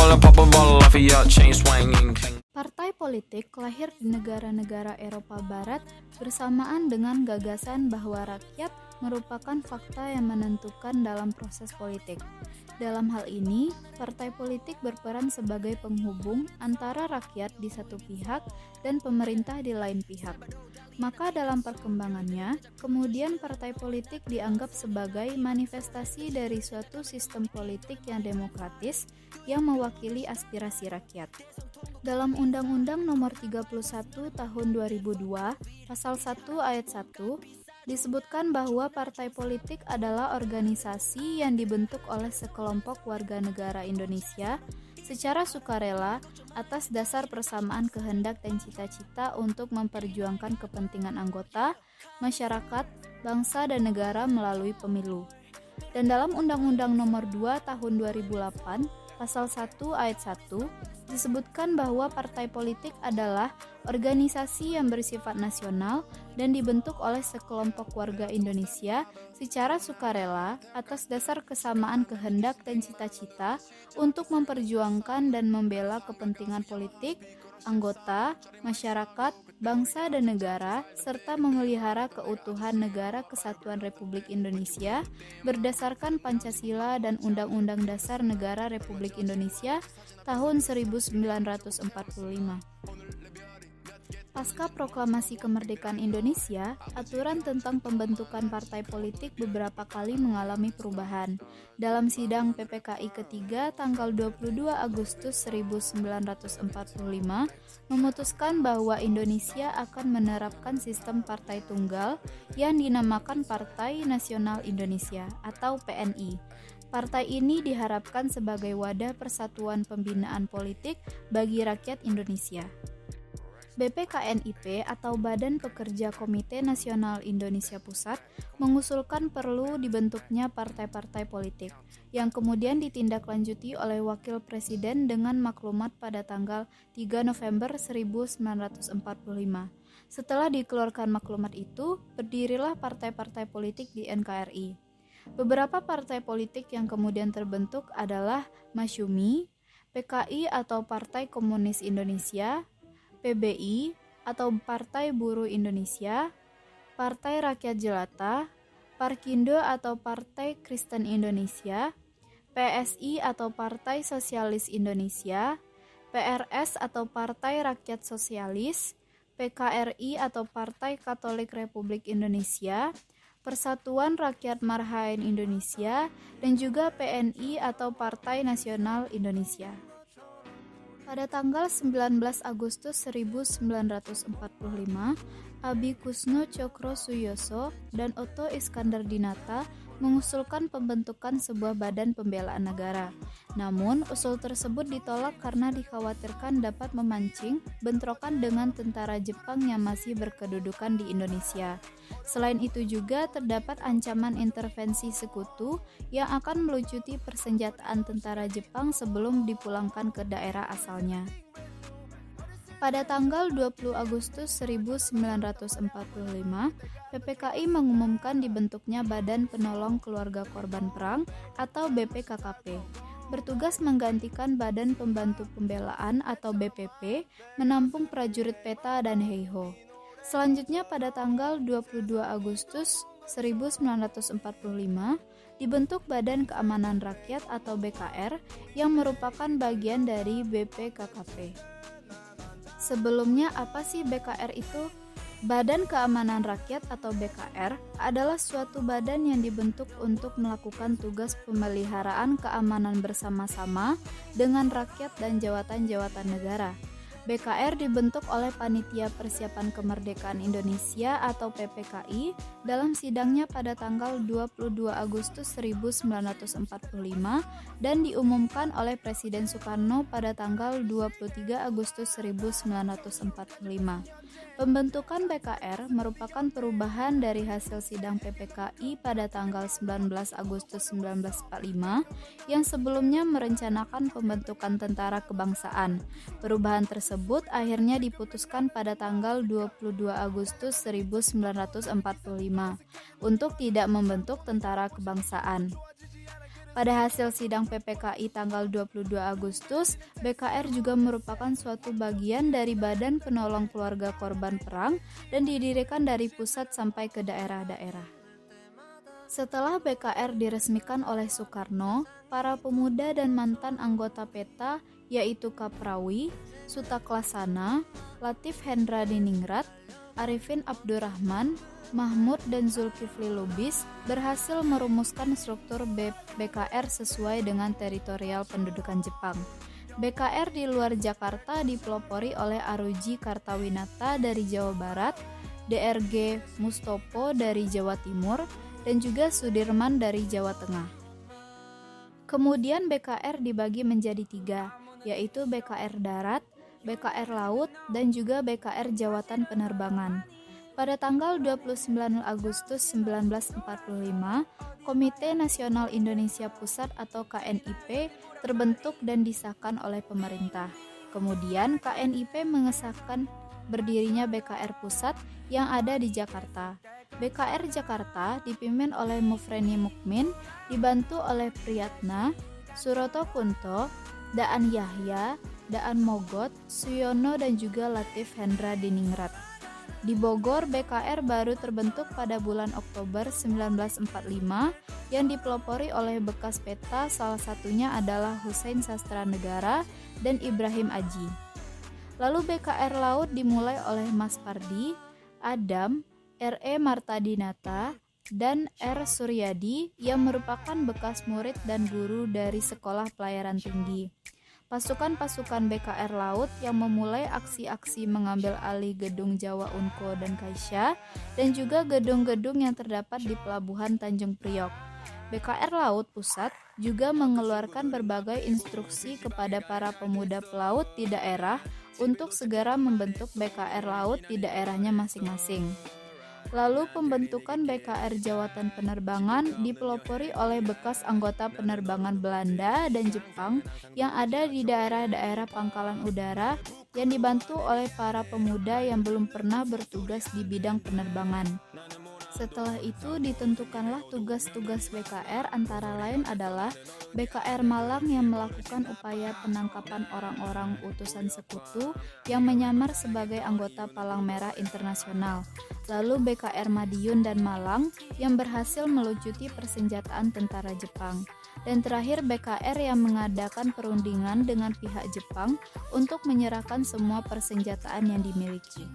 wanna pop a bottle off of your chain swinging. Partai politik lahir di negara-negara Eropa Barat bersamaan dengan gagasan bahwa rakyat merupakan fakta yang menentukan dalam proses politik. Dalam hal ini, partai politik berperan sebagai penghubung antara rakyat di satu pihak dan pemerintah di lain pihak. Maka dalam perkembangannya, kemudian partai politik dianggap sebagai manifestasi dari suatu sistem politik yang demokratis yang mewakili aspirasi rakyat. Dalam Undang-Undang Nomor 31 Tahun 2002, Pasal 1 Ayat 1, disebutkan bahwa partai politik adalah organisasi yang dibentuk oleh sekelompok warga negara Indonesia secara sukarela atas dasar persamaan kehendak dan cita-cita untuk memperjuangkan kepentingan anggota, masyarakat, bangsa dan negara melalui pemilu. Dan dalam Undang-Undang Nomor 2 Tahun 2008, Pasal 1 Ayat 1, disebutkan bahwa partai politik adalah organisasi yang bersifat nasional dan dibentuk oleh sekelompok warga Indonesia secara sukarela atas dasar kesamaan kehendak dan cita-cita untuk memperjuangkan dan membela kepentingan politik, anggota, masyarakat, bangsa dan negara, serta memelihara keutuhan negara kesatuan Republik Indonesia berdasarkan Pancasila dan Undang-Undang Dasar Negara Republik Indonesia tahun 1945. Pasca proklamasi kemerdekaan Indonesia, aturan tentang pembentukan partai politik beberapa kali mengalami perubahan. Dalam sidang PPKI ketiga tanggal 22 Agustus 1945, memutuskan bahwa Indonesia akan menerapkan sistem partai tunggal yang dinamakan Partai Nasional Indonesia atau PNI. Partai ini diharapkan sebagai wadah persatuan pembinaan politik bagi rakyat Indonesia. BPKNIP atau Badan Pekerja Komite Nasional Indonesia Pusat mengusulkan perlu dibentuknya partai-partai politik yang kemudian ditindaklanjuti oleh Wakil Presiden dengan maklumat pada tanggal 3 November 1945. Setelah dikeluarkan maklumat itu, berdirilah partai-partai politik di NKRI. Beberapa partai politik yang kemudian terbentuk adalah Masyumi, PKI atau Partai Komunis Indonesia, PBI atau Partai Buruh Indonesia, Partai Rakyat Jelata, Parkindo atau Partai Kristen Indonesia, PSI atau Partai Sosialis Indonesia, PRS atau Partai Rakyat Sosialis, PKRI atau Partai Katolik Republik Indonesia, Persatuan Rakyat Marhaen Indonesia, dan juga PNI atau Partai Nasional Indonesia. Pada tanggal 19 Agustus 1945, Abi Kusno Cokro Suyoso dan Otto Iskandar Dinata mengusulkan pembentukan sebuah badan pembelaan negara. Namun, usul tersebut ditolak karena dikhawatirkan dapat memancing bentrokan dengan tentara Jepang yang masih berkedudukan di Indonesia. Selain itu juga terdapat ancaman intervensi sekutu yang akan melucuti persenjataan tentara Jepang sebelum dipulangkan ke daerah asalnya. Pada tanggal 20 Agustus 1945, PPKI mengumumkan dibentuknya Badan Penolong Keluarga Korban Perang atau BPKKP, bertugas menggantikan Badan Pembantu Pembelaan atau BPP, menampung prajurit peta dan heiho. Selanjutnya pada tanggal 22 Agustus 1945, dibentuk Badan Keamanan Rakyat atau BKR yang merupakan bagian dari BPKKP. Sebelumnya apa sih BKR itu? Badan Keamanan Rakyat atau BKR adalah suatu badan yang dibentuk untuk melakukan tugas pemeliharaan keamanan bersama-sama dengan rakyat dan jawatan-jawatan negara. BKR dibentuk oleh Panitia Persiapan Kemerdekaan Indonesia atau PPKI dalam sidangnya pada tanggal 22 Agustus 1945 dan diumumkan oleh Presiden Soekarno pada tanggal 23 Agustus 1945. Pembentukan BKR merupakan perubahan dari hasil sidang PPKI pada tanggal 19 Agustus 1945 yang sebelumnya merencanakan pembentukan tentara kebangsaan. Perubahan tersebut akhirnya diputuskan pada tanggal 22 Agustus 1945 untuk tidak membentuk tentara kebangsaan. Pada hasil sidang PPKI tanggal 22 Agustus, BKR juga merupakan suatu bagian dari Badan Penolong Keluarga Korban Perang dan didirikan dari pusat sampai ke daerah-daerah. Setelah BKR diresmikan oleh Soekarno, para pemuda dan mantan anggota PETA yaitu Kaprawi, Sutaklasana, Latif Hendra Diningrat, Arifin Abdurrahman, Mahmud dan Zulkifli Lubis berhasil merumuskan struktur BKR sesuai dengan teritorial pendudukan Jepang. BKR di luar Jakarta dipelopori oleh Aruji Kartawinata dari Jawa Barat, DRG Mustopo dari Jawa Timur, dan juga Sudirman dari Jawa Tengah. Kemudian BKR dibagi menjadi 3, yaitu BKR Darat, BKR Laut, dan juga BKR Jawatan Penerbangan. Pada tanggal 29 Agustus 1945, Komite Nasional Indonesia Pusat atau KNIP terbentuk dan disahkan oleh pemerintah. Kemudian KNIP mengesahkan berdirinya BKR Pusat yang ada di Jakarta. BKR Jakarta dipimpin oleh Mufreni Mukmin, dibantu oleh Priyatna, Suroto Kunto, Daan Yahya, Daan Mogot, Suyono dan juga Latif Hendra Diningrat. Di Bogor, BKR baru terbentuk pada bulan Oktober 1945 yang dipelopori oleh bekas PETA, salah satunya adalah Hussein Sastranegara dan Ibrahim Aji. Lalu BKR Laut dimulai oleh Mas Pardi, Adam, R.E. Martadinata, dan R. Suryadi yang merupakan bekas murid dan guru dari Sekolah Pelayaran Tinggi. Pasukan-pasukan BKR Laut yang memulai aksi-aksi mengambil alih gedung Jawa Unco dan Kaisya dan juga gedung-gedung yang terdapat di Pelabuhan Tanjung Priok. BKR Laut Pusat juga mengeluarkan berbagai instruksi kepada para pemuda pelaut di daerah untuk segera membentuk BKR Laut di daerahnya masing-masing. Lalu pembentukan BKR Jawatan Penerbangan dipelopori oleh bekas anggota penerbangan Belanda dan Jepang yang ada di daerah-daerah pangkalan udara yang dibantu oleh para pemuda yang belum pernah bertugas di bidang penerbangan. Setelah itu ditentukanlah tugas-tugas BKR antara lain adalah BKR Malang yang melakukan upaya penangkapan orang-orang utusan sekutu yang menyamar sebagai anggota Palang Merah Internasional. Lalu BKR Madiun dan Malang yang berhasil melucuti persenjataan tentara Jepang. Dan terakhir BKR yang mengadakan perundingan dengan pihak Jepang untuk menyerahkan semua persenjataan yang dimiliki.